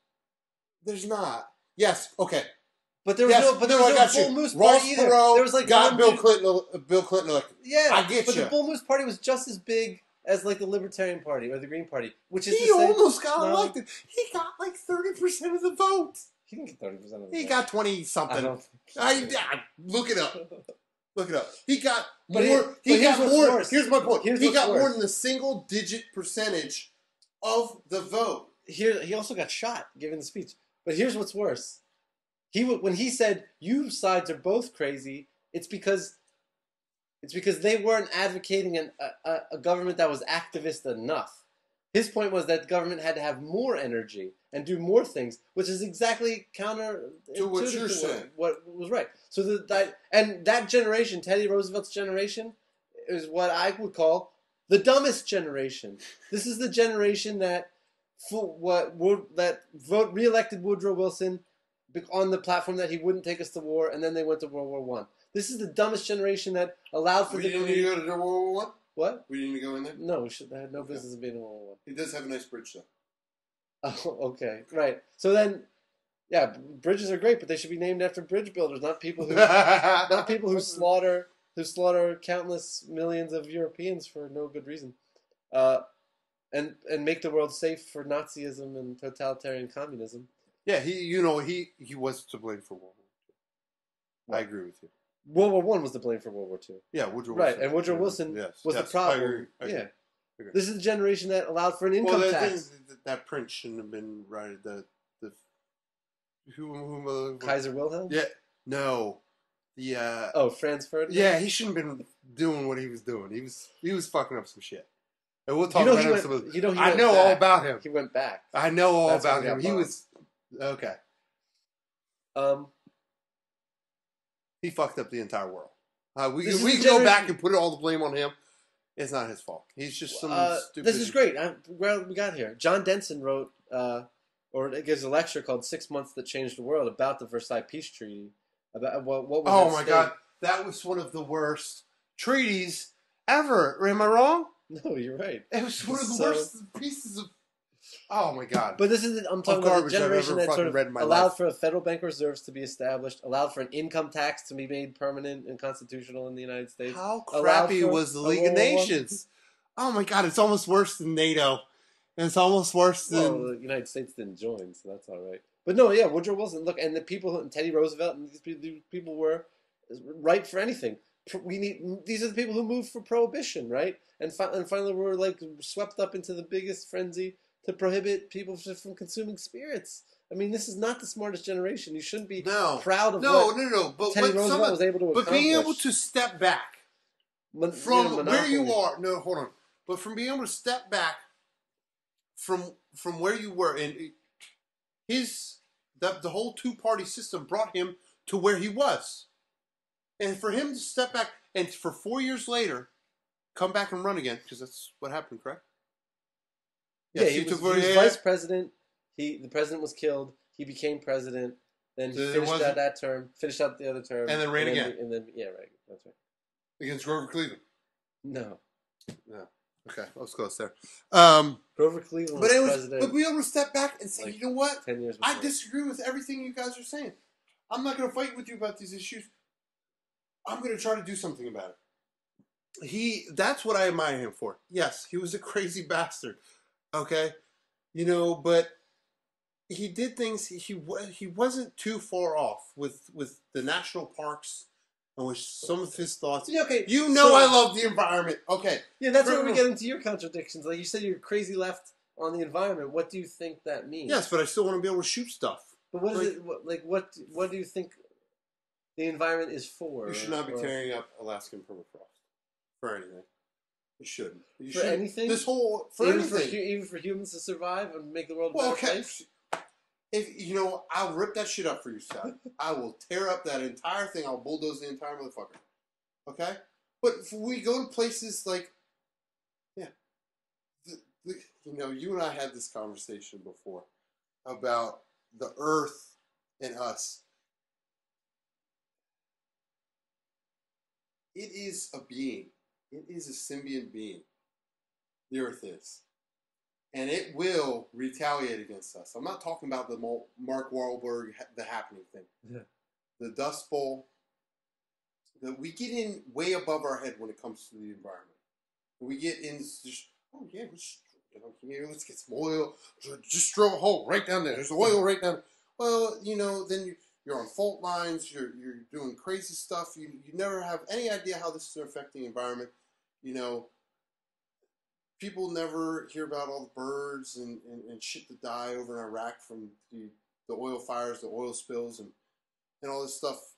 there's not. Yes, okay. But there was no Bull Moose Party either. There was like got Bill Clinton elected. Yeah, I get you. But the Bull Moose Party was just as big as like the Libertarian Party or the Green Party, which is he almost got elected. He got like 30% of the vote. He didn't get 30% of the vote. He got 20 something. Look it up. Look it up. He got more. Here's my point. He got more than the single digit percentage of the vote. He also got shot giving the speech. But here's what's worse. When he said you sides are both crazy, it's because they weren't advocating a government that was activist enough. His point was that the government had to have more energy and do more things, which is exactly counter to what you're saying. What was right. So that generation, Teddy Roosevelt's generation, is what I would call the dumbest generation. This is the generation that reelected Woodrow Wilson on the platform that he wouldn't take us to war, and then they went to World War I. This is the dumbest generation that allowed for We didn't need to go to World War I? What? We didn't go in there? No, we should. I had no business in being in World War I. He does have a nice bridge, though. Oh, okay. Right. So then, yeah, bridges are great, but they should be named after bridge builders, not people who slaughter countless millions of Europeans for no good reason. And make the world safe for Nazism and totalitarian communism. Yeah, he was to blame for World War II. I agree with you. World War I was to blame for World War II. Yeah, Woodrow Wilson. Right, and Woodrow Wilson was the problem. I agree. This is the generation that allowed for an income tax. That prince shouldn't have been right. Kaiser Wilhelm? Yeah, no. Franz Ferdinand? Yeah, he shouldn't have been doing what he was doing. He was fucking up some shit. And we'll talk about him. I know all about him. He went back. I know all about him. He was okay. He fucked up the entire world. We can go back and put all the blame on him. It's not his fault. He's just some stupid... This is great. We got here. John Denson wrote, or it gives a lecture called 6 Months That Changed the World about the Versailles Peace Treaty. About what was oh my God. That was one of the worst treaties ever. Am I wrong? No, you're right. It was one of the worst pieces of... Oh my God! But I'm talking about the generation that sort of allowed for a federal bank reserves to be established, allowed for an income tax to be made permanent and constitutional in the United States. How crappy was the League of Nations? Oh my God! It's almost worse than NATO, and it's almost worse than. Well, the United States didn't join, so that's all right. But no, yeah, Woodrow Wilson. Look, and the people, Teddy Roosevelt, and these people were right for anything. These are the people who moved for prohibition, right? And finally, we're like swept up into the biggest frenzy to prohibit people from consuming spirits. I mean, this is not the smartest generation. You shouldn't be proud of what But Teddy Roosevelt was able to accomplish. But being able to step back from where you are... No, hold on. But from being able to step back from where you were, and the whole two-party system brought him to where he was. And for him to step back, and for 4 years later, come back and run again, because that's what happened, correct? Yes, he was vice president. The president was killed. He became president. Then he finished out that term, finished out the other term. And then ran again. Yeah, right. That's right. Against Grover Cleveland? No. Okay, I was close there. Grover Cleveland was president. But be able to step back and say, you know what? 10 years before. I disagree with everything you guys are saying. I'm not going to fight with you about these issues. I'm going to try to do something about it. That's what I admire him for. Yes, he was a crazy bastard. Okay, but he did things. He wasn't too far off with the national parks in which some of his thoughts. Yeah, okay. You know, I love the environment. Okay. Yeah, that's where we get into your contradictions. Like you said, you're crazy left on the environment. What do you think that means? Yes, but I still want to be able to shoot stuff. But what is it? What do you think the environment is for? You should not be tearing up Alaskan permafrost for anything. You shouldn't. You for anything. This whole anything. Even for humans to survive and make the world a better place. If you know, I'll rip that shit up for you, Scott. I will tear up that entire thing. I'll bulldoze the entire motherfucker. Okay, but if we go to places like, you know, you and I had this conversation before about the Earth and us. It is a being. It is a symbiont being. The Earth is. And it will retaliate against us. I'm not talking about the Mark Wahlberg, The Happening thing. Yeah. The Dust Bowl. We get in way above our head when it comes to the environment. We get in, let's get some oil. Just drill a hole right down there. There's oil right down there. Well, you know, then you're on fault lines. You're doing crazy stuff. You never have any idea how this is affecting the environment. You know, people never hear about all the birds and shit that die over in Iraq from the oil fires, the oil spills, and all this stuff.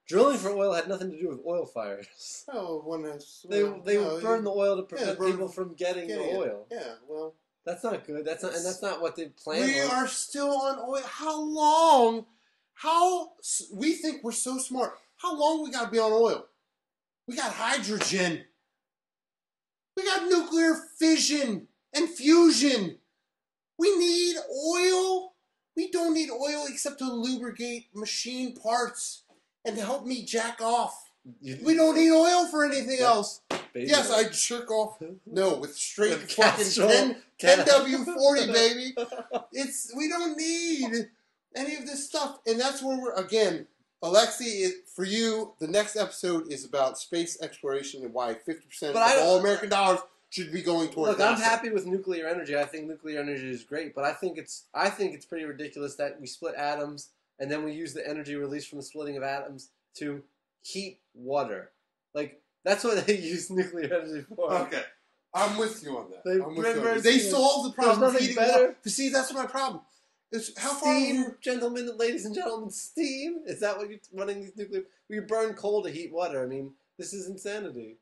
Drilling for oil had nothing to do with oil fires. Oh, one has. They burn the oil to prevent people from getting the oil. Yeah, well, that's not good. That's not what they planned. We are still on oil. How long? How we think we're so smart? How long we got to be on oil? We got hydrogen. We got nuclear fission and fusion. We need oil. We don't need oil except to lubricate machine parts and to help me jack off. We don't need oil for anything else. Yes, I jerk off. No, with straight fucking 10W40, baby. We don't need any of this stuff. And that's where we're, again, Alexi, for you, the next episode is about space exploration and why 50% of all American dollars should be going towards NASA. Look, I'm happy with nuclear energy. I think nuclear energy is great, but I think it's pretty ridiculous that we split atoms and then we use the energy released from the splitting of atoms to heat water. Like, that's what they use nuclear energy for. Okay. I'm with you on that. They solved the problem of heating water. See, that's my problem. How steam, gentlemen, ladies and gentlemen, steam? Is that what you're running these nuclear... We burn coal to heat water. I mean, this is insanity.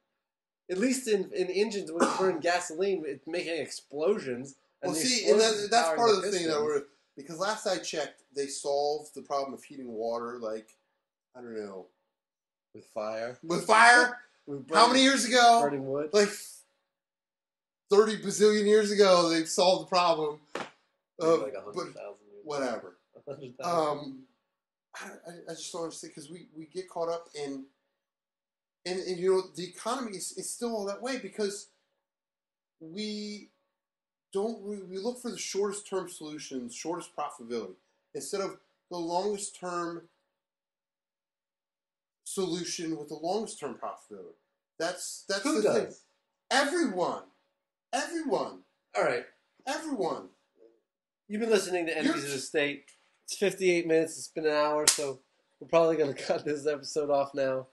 At least in engines, when you burn gasoline, it's making explosions. And that's part of the thing, though. Because last I checked, they solved the problem of heating water, like, I don't know. With fire? With fire? How many years ago? Burning wood? Like 30 bazillion years ago, they solved the problem. Like 100,000 years. Whatever. 100,000. I just don't understand, because we get caught up in... And you know, the economy is still all that way because we look for the shortest term solutions, shortest profitability, instead of the longest term solution with the longest term profitability. That's Who the does? thing. Everyone. All right. Everyone. You've been listening to Enemies of the State. It's 58 minutes. It's been an hour, so we're probably going to cut this episode off now.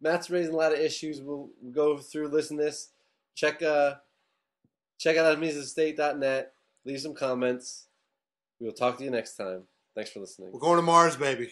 Matt's raising a lot of issues. We'll go through, listen to this. Check out enemiesofthestate.net. Leave some comments. We will talk to you next time. Thanks for listening. We're going to Mars, baby.